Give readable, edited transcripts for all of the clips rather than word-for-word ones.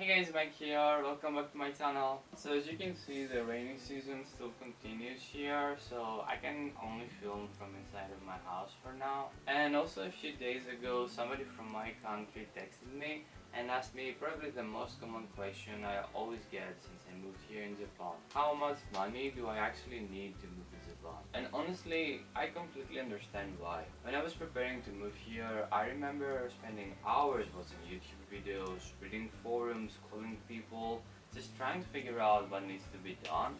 Hey guys, Mike here, welcome back to my channel. So as you can see, the rainy season still continues here, so I can only film from inside of my house for now. And also a few days ago, somebody from my country texted me and asked me probably the most common question I always get since I moved here in Japan. How much money do I actually need to move to Japan? And honestly, I completely understand why. When I was preparing to move here, I remember spending hours watching YouTube videos, reading forums, calling people, just trying to figure out what needs to be done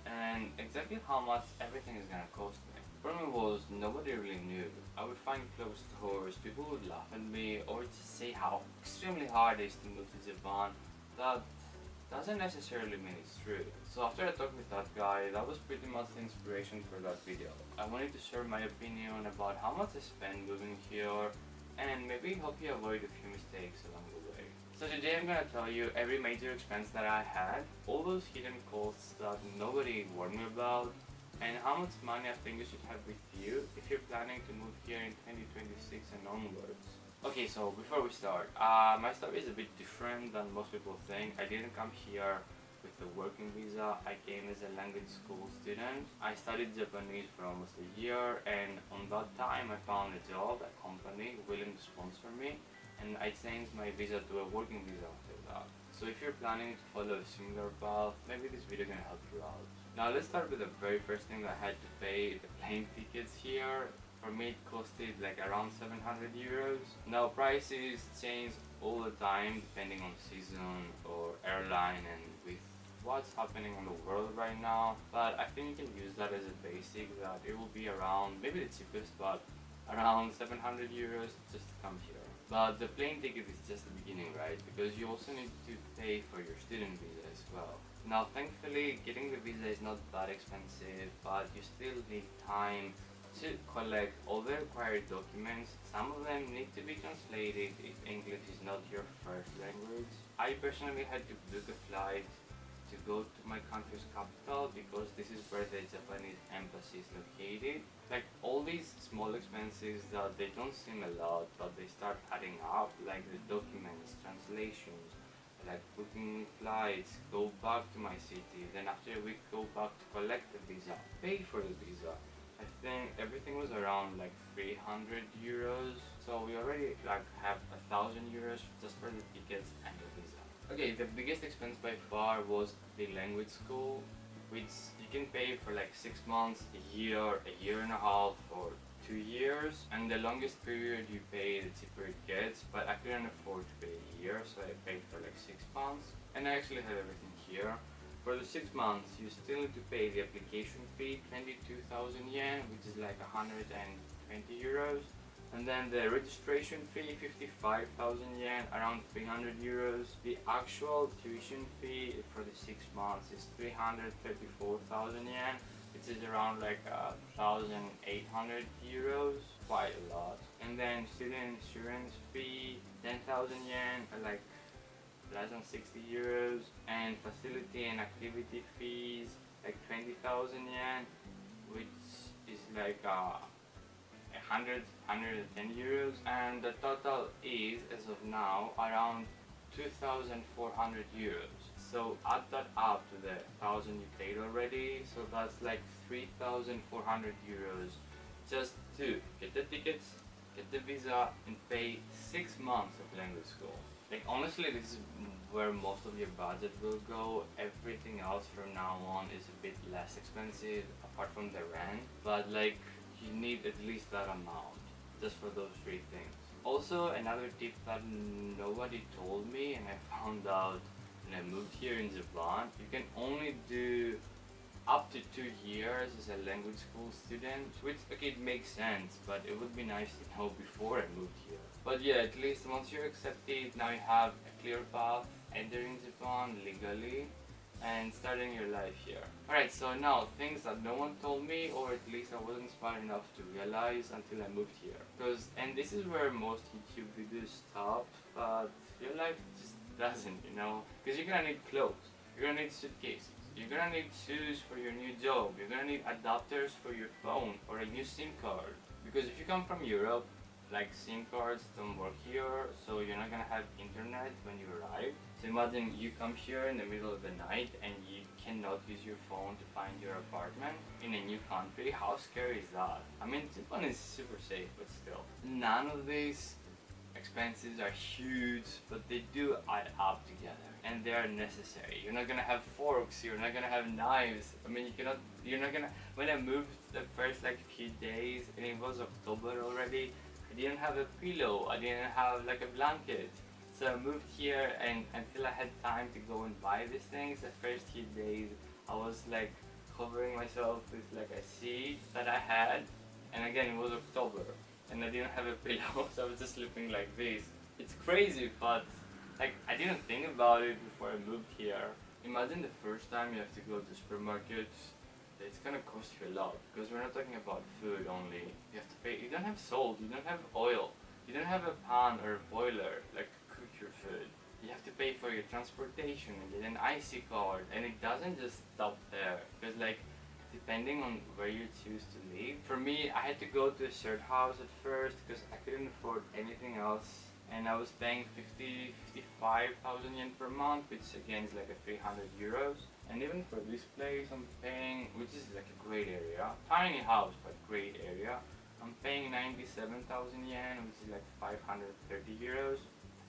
and exactly how much everything is gonna cost me. Problem was, nobody really knew. I would find closed stores, people would laugh at me or just say how extremely hard it is to move to Japan. That doesn't necessarily mean it's true. So after I talked with that guy, that was pretty much the inspiration for that video. I wanted to share my opinion about how much I spent moving here and maybe help you avoid a few mistakes along the way. So today I'm gonna tell you every major expense that I had, all those hidden costs that nobody warned me about, and how much money I think you should have with you if you're planning to move here in 2026 and onwards. Okay, so before we start, my story is a bit different than most people think. I didn't come here with a working visa. I came as a language school student. I studied Japanese for almost a year, and on that time I found a job, a company willing to sponsor me, and I changed my visa to a working visa after that. So if you're planning to follow a similar path, maybe this video can help you out. Now let's start with the very first thing I had to pay, the plane tickets here. For me it costed like around 700 euros. Now prices change all the time depending on season or airline and with what's happening in the world right now. But I think you can use that as a basic, that it will be around, maybe the cheapest, but around 700 euros just to come here. But the plane ticket is just the beginning, right? Because you also need to pay for your student visa as well. Now thankfully getting the visa is not that expensive, but you still need time to collect all the required documents. Some of them need to be translated if English is not your first language. I personally had to book a flight to go to my country's capital because this is where the Japanese embassy is located. Like all these small expenses that they don't seem a lot, but they start adding up, like the documents, translations, like booking flights, go back to my city, then after a week go back to collect the visa, pay for the visa. I think everything was around like 300 euros, so we already like have 1,000 euros just for the tickets and the visa. Okay, the biggest expense by far was the language school, which you can pay for like 6 months, a year and a half, or 2 years, and the longest period you pay, the cheaper it gets. But I couldn't afford to pay a year, so I paid for like 6 months, and I actually have everything here. For the 6 months, you still need to pay the application fee, 22,000 yen, which is like 120 euros. And then the registration fee, 55,000 yen, around 300 euros. The actual tuition fee for the 6 months is 334,000 yen, which is around like 1,800 euros, quite a lot. And then student insurance fee, 10,000 yen, like less than 60 euros. And facility and activity fees, like 20,000 yen, which is like 110 euros, and the total is, as of now, around 2,400 euros. So add that up to the 1,000 you paid already, so that's like 3,400 euros just to get the tickets, get the visa, and pay 6 months of language school. Like honestly, this is where most of your budget will go. Everything else from now on is a bit less expensive apart from the rent, but like you need at least that amount just for those 3 things. Also, another tip that nobody told me and I found out when I moved here in Japan, you can only do up to 2 years as a language school student, which okay, it makes sense, but it would be nice to know before I moved here. But yeah, at least once you're accepted, now you have a clear path entering Japan legally and starting your life here. Alright, so now things that no one told me, or at least I wasn't smart enough to realize until I moved here. And this is where most YouTube videos stop, but real life just doesn't, you know? Because you're gonna need clothes, you're gonna need suitcases, you're gonna need shoes for your new job, you're gonna need adapters for your phone or a new SIM card. Because if you come from Europe, like SIM cards don't work here, so you're not gonna have internet when you arrive. So imagine you come here in the middle of the night and you cannot use your phone to find your apartment in a new country. How scary is that? I mean, Japan is super safe, but still. None of these expenses are huge, but they do add up together and they are necessary. You're not gonna have forks, you're not gonna have knives. I mean, you're not gonna, when I moved the first like few days and it was October already, I didn't have a pillow, I didn't have like a blanket. So I moved here and until I had time to go and buy these things, the first few days I was like covering myself with like a sheet that I had, and again it was October and I didn't have a pillow, so I was just sleeping like this. It's crazy, but like I didn't think about it before I moved here. Imagine the first time you have to go to supermarkets. It's gonna cost you a lot because we're not talking about food only. You have to pay. You don't have salt. You don't have oil. You don't have a pan or a boiler like to cook your food. You have to pay for your transportation and get an IC card, and it doesn't just stop there because like depending on where you choose to live. For me, I had to go to a shared house at first because I couldn't afford anything else. And I was paying 55,000 yen per month, which again is like a 300 euros. And even for this place, I'm paying, which is like a great area, tiny house but great area. I'm paying 97,000 yen, which is like 530 euros.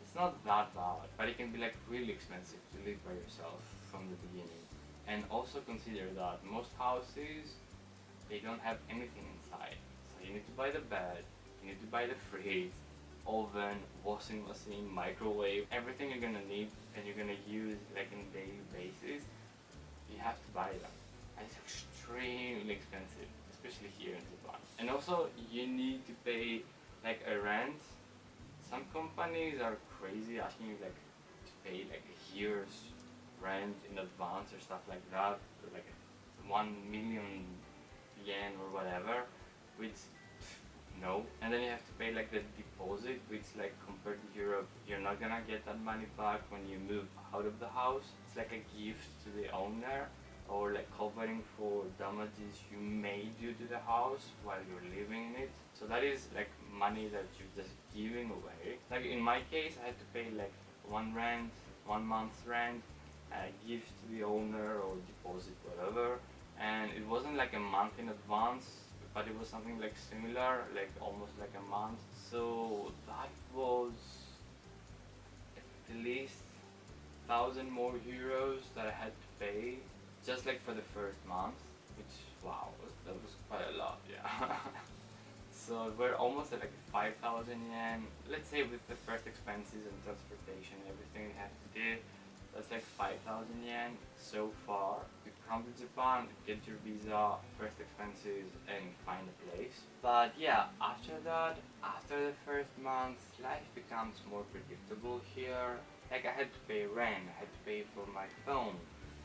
It's not that bad, but it can be like really expensive to live by yourself from the beginning. And also consider that most houses, they don't have anything inside. So you need to buy the bed, you need to buy the fridge, oven, washing machine, microwave, everything you're gonna need and you're gonna use like on a daily basis, you have to buy them. It's extremely expensive, especially here in Japan. And also you need to pay like a rent. Some companies are crazy asking you like to pay like a year's rent in advance or stuff like that, or like 1 million yen or whatever, which no. And then you have to pay like the deposit, which like compared to Europe, you're not gonna get that money back when you move out of the house. It's like a gift to the owner, or like covering for damages you may do to the house while you're living in it. So that is like money that you're just giving away. Like in my case, I had to pay like 1 month's rent, gift to the owner or deposit, whatever. And it wasn't like a month in advance, but it was something like similar, like almost like a month. So that was at least 1,000 more euros that I had to pay just like for the first month, which wow, that was quite a lot, yeah. So we're almost at like 5,000 yen. Let's say with the first expenses and transportation, everything we have to do, that's like 5,000 yen so far. You come to Japan, get your visa, first expenses, and find a place. But yeah, after that, after the first month, life becomes more predictable here. Like I had to pay rent, I had to pay for my phone,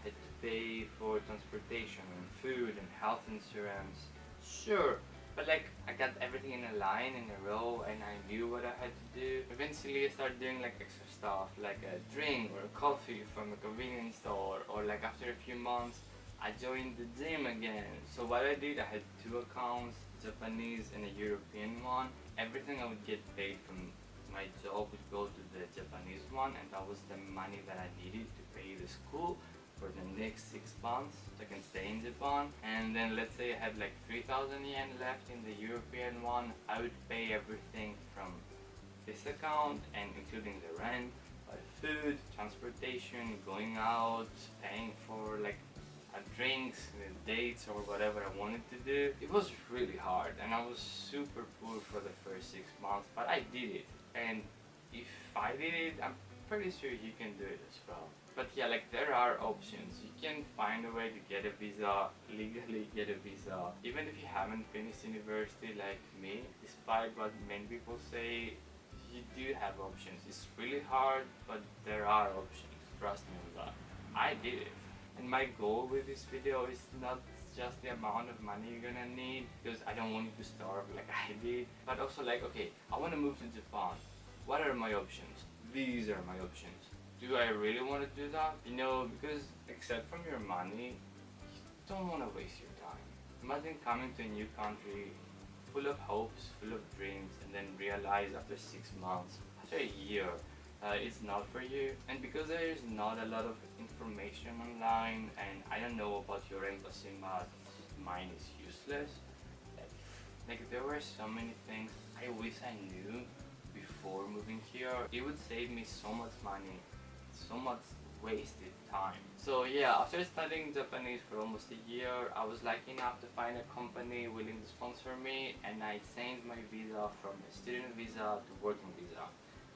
I had to pay for transportation and food and health insurance. Sure, but like I got everything in a line, in a row, and I knew what I had to do. Eventually I started doing like extra stuff, like a drink or a coffee from a convenience store, or like after a few months I joined the gym again. So what I did, I had two accounts, Japanese and a European one. Everything I would get paid from my job would go to the Japanese one, and that was the money that I needed to pay the school for the next 6 months so I can stay in Japan. And then let's say I had like 3,000 yen left in the European one, I would pay everything from this account, and including the rent, food, transportation, going out, paying for like drinks, dates or whatever I wanted to do. It was really hard and I was super poor for the first 6 months, but I did it. And if I did it, I'm pretty sure you can do it as well. But yeah, like there are options. You can find a way to get a visa, legally get a visa, even if you haven't finished university like me. Despite what many people say, you do have options. It's really hard, but there are options. Trust me on that. I did it. And my goal with this video is not just the amount of money you're gonna need, because I don't want you to starve like I did, but also like, okay, I want to move to Japan. What are my options? These are my options. Do I really want to do that? You know, because except from your money, you don't want to waste your time. Imagine coming to a new country full of hopes, full of dreams, and then realize after 6 months, after a year, it's not for you. And because there is not a lot of information online, and I don't know about your embassy, but mine is useless. Like, there were so many things I wish I knew before moving here. It would save me so much money, so much wasted time. So yeah, after studying Japanese for almost a year, I was lucky enough to find a company willing to sponsor me, and I changed my visa from a student visa to working visa.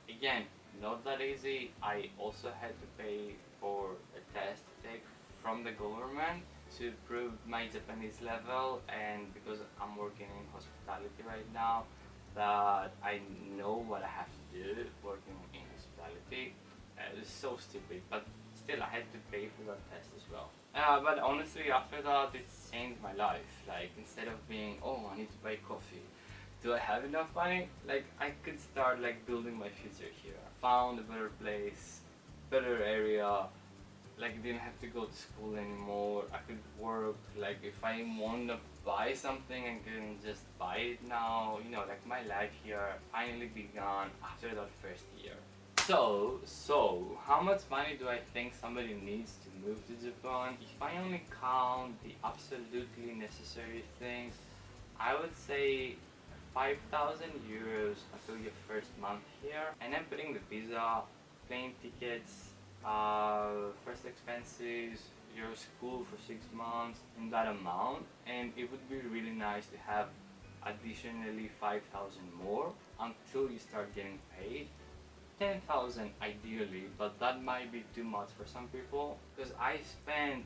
Again, not that easy. I also had to pay for a test to take from the government to prove my Japanese level, and because I'm working in hospitality right now, that I know what I have to do working in hospitality. It's so stupid, but still I had to pay for that test as well. But honestly, after that, it changed my life. Like, instead of being, oh, I need to buy coffee, do I have enough money? Like, I could start like building my future here. Found a better place, better area. Like, didn't have to go to school anymore. I could work. Like, if I want to buy something, I can just buy it now. You know, like, my life here finally began after that first year. So, how much money do I think somebody needs to move to Japan? If I only count the absolutely necessary things, I would say 5,000 euros until your first month here, and then putting the visa, plane tickets, first expenses, your school for 6 months in that amount, and it would be really nice to have additionally 5,000 more until you start getting paid. 10,000 ideally, but that might be too much for some people, because I spent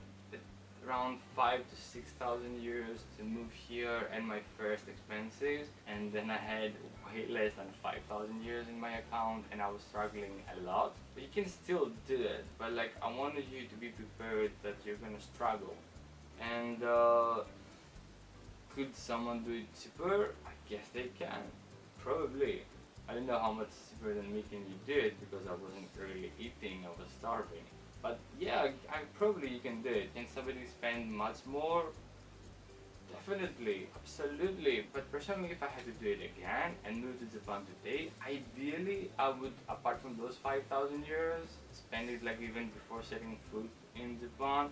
around 5 to 6,000 euros to move here and my first expenses, and then I had way less than 5,000 euros in my account, and I was struggling a lot. But you can still do it, but like, I wanted you to be prepared that you're gonna struggle. And could someone do it cheaper? I guess they can, probably. I don't know how much cheaper than me can you do it, because I wasn't really eating, I was starving. But yeah, probably you can do it. Can somebody spend much more? Definitely, absolutely. But personally, if I had to do it again and move to Japan today, ideally I would, apart from those 5,000 euros, spend it like even before setting foot in Japan.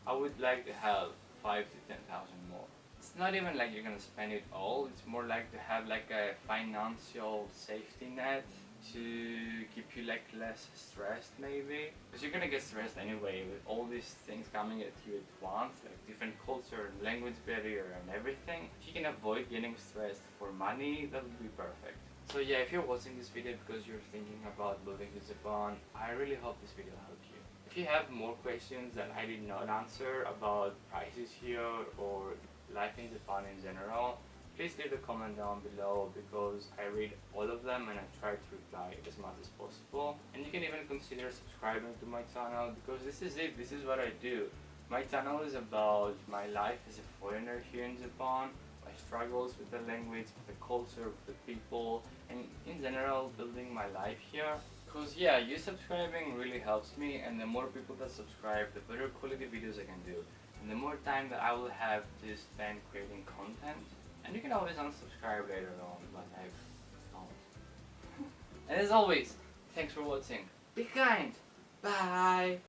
I would like to have 5 to 10,000 more. It's not even like you're gonna spend it all. It's more like to have like a financial safety net to keep you like less stressed, maybe, because you're gonna get stressed anyway with all these things coming at you at once, like different culture and language barrier and everything. If you can avoid getting stressed for money, that would be perfect. So yeah, if you're watching this video because you're thinking about moving to Japan, I really hope this video helped you. If you have more questions that I did not answer about prices here or life in Japan in general, please leave a comment down below, because I read all of them and I try to reply as much as possible. And you can even consider subscribing to my channel, because this is it, this is what I do. My channel is about my life as a foreigner here in Japan, my struggles with the language, with the culture, with the people, and in general building my life here. Because yeah, you subscribing really helps me, and the more people that subscribe, the better quality videos I can do, and the more time that I will have to spend creating content. And you can always unsubscribe later on, but I don't. And as always, thanks for watching. Be kind. Bye.